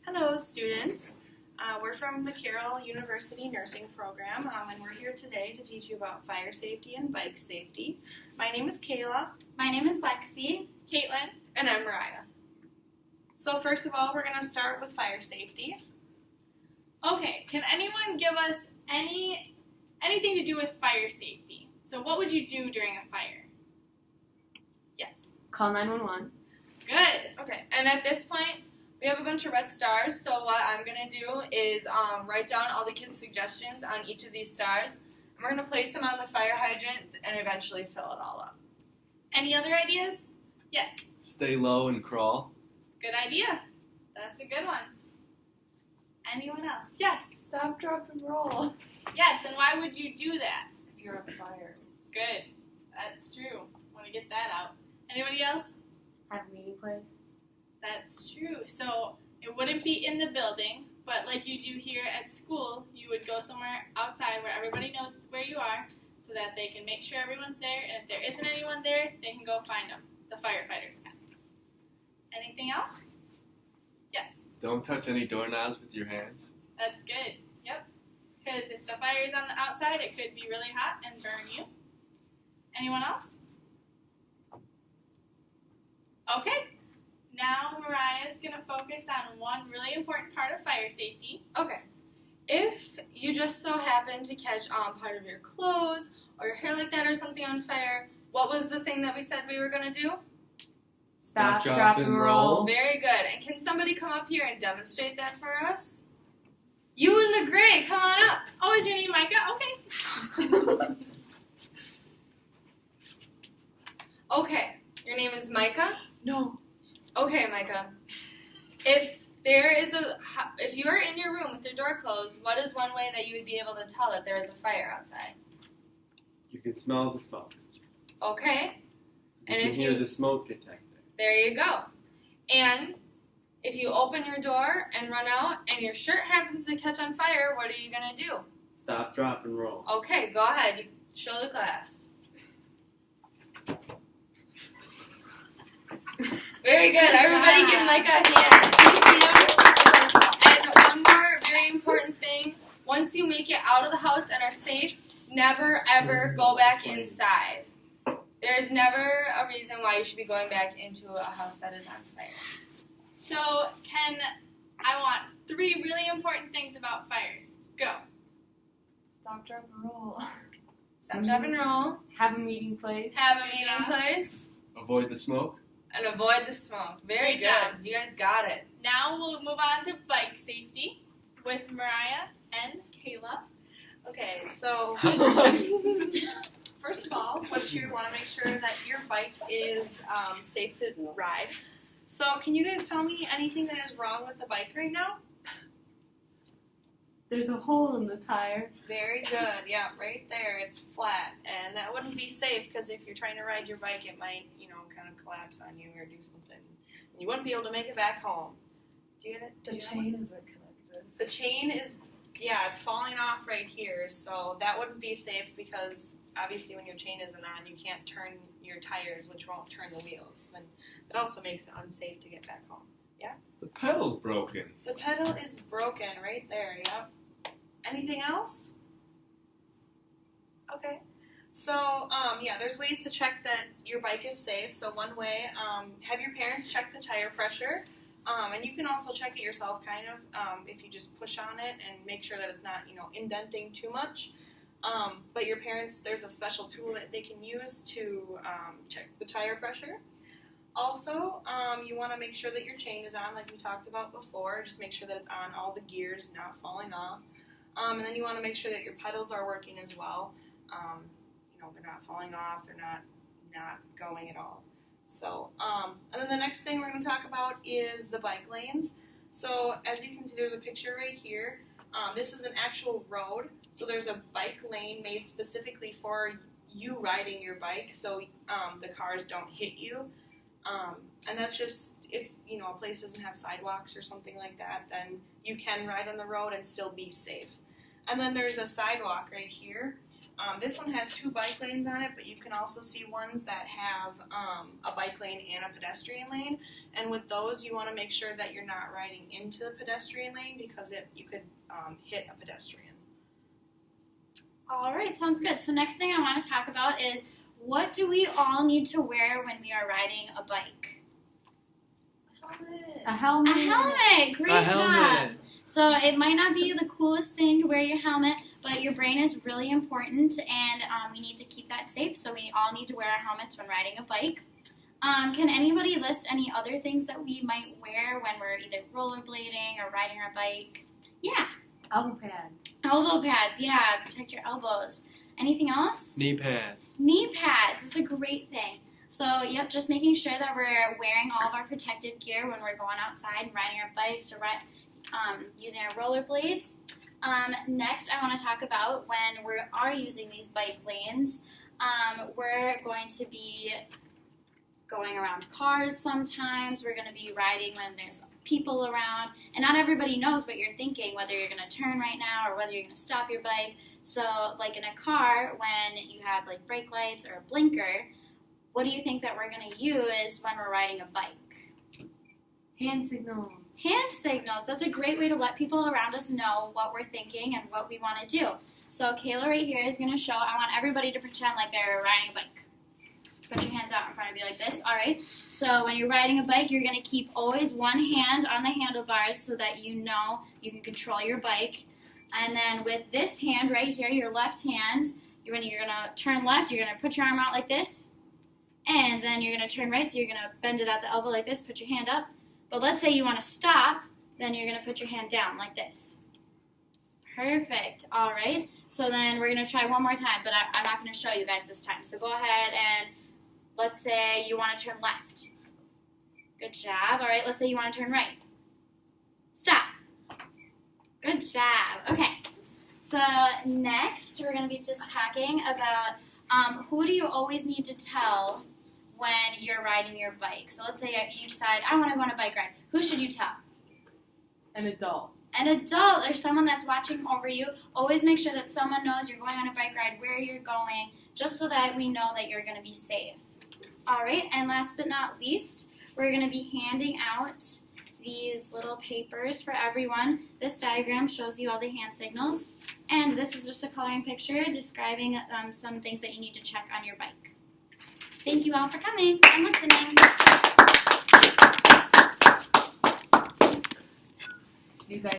Hello, students. We're from the Carroll University Nursing Program, and we're here today to teach you about fire safety and bike safety. My name is Kayla. My name is Alexi. Kaitlyn. And I'm Mariah. So first of all, we're going to start with fire safety. Okay, can anyone give us anything to do with fire safety? So what would you do during a fire? Yes. Call 911. Good. Okay, and at this point, we have a bunch of red stars, so what I'm going to do is write down all the kids' suggestions on each of these stars, and we're going to place them on the fire hydrant and eventually fill it all up. Any other ideas? Yes. Stay low and crawl. Good idea. That's a good one. Anyone else? Yes. Stop, drop, and roll. Yes, and why would you do that? If you're on fire. Good. That's true. Want to get that out. Anybody else? Have a meeting place. That's true. So it wouldn't be in the building, but like you do here at school, you would go somewhere outside where everybody knows where you are so that they can make sure everyone's there, and if there isn't anyone there, they can go find them. The firefighters can. Anything else? Yes. Don't touch any doorknobs with your hands. That's good. Yep. Because if the fire is on the outside, it could be really hot and burn you. Anyone else? Okay. Now Mariah is going to focus on one really important part of fire safety. Okay. If you just so happen to catch part of your clothes or your hair like that or something on fire, what was the thing that we said we were going to do? Stop, drop, and roll. Very good. And can somebody come up here and demonstrate that for us? You in the gray, come on up. Oh, is your name Micah? Okay. Okay. Your name is Micah? No. Okay, Micah. If you are in your room with your door closed, what is one way that you would be able to tell that there is a fire outside? You can smell the smoke. Okay. You And can if hear you- the smoke detector. There you go. And if you open your door and run out and your shirt happens to catch on fire, what are you going to do? Stop, drop, and roll. Okay, go ahead. You show the class. Very good. Everybody give Micah a hand. And one more very important thing. Once you make it out of the house and are safe, never, ever go back inside. There is never a reason why you should be going back into a house that is on fire. So, I want 3 really important things about fires. Go. Stop, drop, and roll. Stop, drop, and roll. Have a meeting place. Have a meeting place. Avoid the smoke. And avoid the smoke. Very Great good. job. You guys got it. Now we'll move on to bike safety with Mariah and Kayla. Okay, so first of all, what you want to make sure that your bike is safe to ride. So can you guys tell me anything that is wrong with the bike right now? There's a hole in the tire. Very good. Yeah, right there. It's flat. And that wouldn't be safe because if you're trying to ride your bike, it might, kind of collapse on you or do something. And you wouldn't be able to make it back home. Do you get it? The chain isn't connected. The chain is, it's falling off right here. So that wouldn't be safe because obviously when your chain isn't on, you can't turn your tires, which won't turn the wheels. And it also makes it unsafe to get back home. Yeah? The pedal's broken. The pedal is broken right there, yep. Anything else? Okay. So, there's ways to check that your bike is safe. So one way, have your parents check the tire pressure. And you can also check it yourself, kind of, if you just push on it and make sure that it's not, indenting too much. But your parents, there's a special tool that they can use to check the tire pressure. Also, you want to make sure that your chain is on, like we talked about before. Just make sure that it's on all the gears, not falling off. And then you want to make sure that your pedals are working as well. They're not falling off. They're not going at all. So, and then the next thing we're going to talk about is the bike lanes. So, as you can see, there's a picture right here. This is an actual road. So there's a bike lane made specifically for you riding your bike, so the cars don't hit you. And that's just if a place doesn't have sidewalks or something like that, then you can ride on the road and still be safe. And then there's a sidewalk right here. This one has 2 bike lanes on it, but you can also see ones that have a bike lane and a pedestrian lane. And with those, you want to make sure that you're not riding into the pedestrian lane because you could hit a pedestrian. All right, sounds good. So next thing I want to talk about is what do we all need to wear when we are riding a bike? A helmet. A helmet. Great job. So it might not be the coolest thing to wear your helmet, but your brain is really important, and we need to keep that safe. So we all need to wear our helmets when riding a bike. Can anybody list any other things that we might wear when we're either rollerblading or riding our bike? Yeah. Elbow pads. Elbow pads, yeah, protect your elbows. Anything else? Knee pads. Knee pads, it's a great thing. So, yep, just making sure that we're wearing all of our protective gear when we're going outside and riding our bikes or using our rollerblades. Next, I want to talk about when we are using these bike lanes, we're going to be going around cars sometimes. We're going to be riding when there's people around, and not everybody knows what you're thinking, whether you're going to turn right now or whether you're going to stop your bike. So, like in a car, when you have like brake lights or a blinker, what do you think that we're going to use when we're riding a bike? Hand signals. Hand signals. That's a great way to let people around us know what we're thinking and what we want to do. So Kayla right here is going to show, I want everybody to pretend like they're riding a bike. Put your hands out in front of you like this. All right. So when you're riding a bike, you're going to keep always one hand on the handlebars so that you know you can control your bike. And then with this hand right here, your left hand, you're going to turn left. You're going to put your arm out like this. And then you're going to turn right, so you're going to bend it at the elbow like this, put your hand up. But let's say you want to stop, then you're going to put your hand down like this. Perfect. All right. So then we're going to try one more time, but I'm not going to show you guys this time. So go ahead and let's say you want to turn left. Good job. All right, let's say you want to turn right. Stop. Good job. Okay. So next, we're going to be just talking about who do you always need to tell when you're riding your bike? So let's say you decide, I want to go on a bike ride. Who should you tell? An adult. An adult or someone that's watching over you. Always make sure that someone knows you're going on a bike ride, where you're going, just so that we know that you're going to be safe. All right, and last but not least, we're going to be handing out these little papers for everyone. This diagram shows you all the hand signals, and this is just a coloring picture describing some things that you need to check on your bike. Thank you all for coming and listening. You guys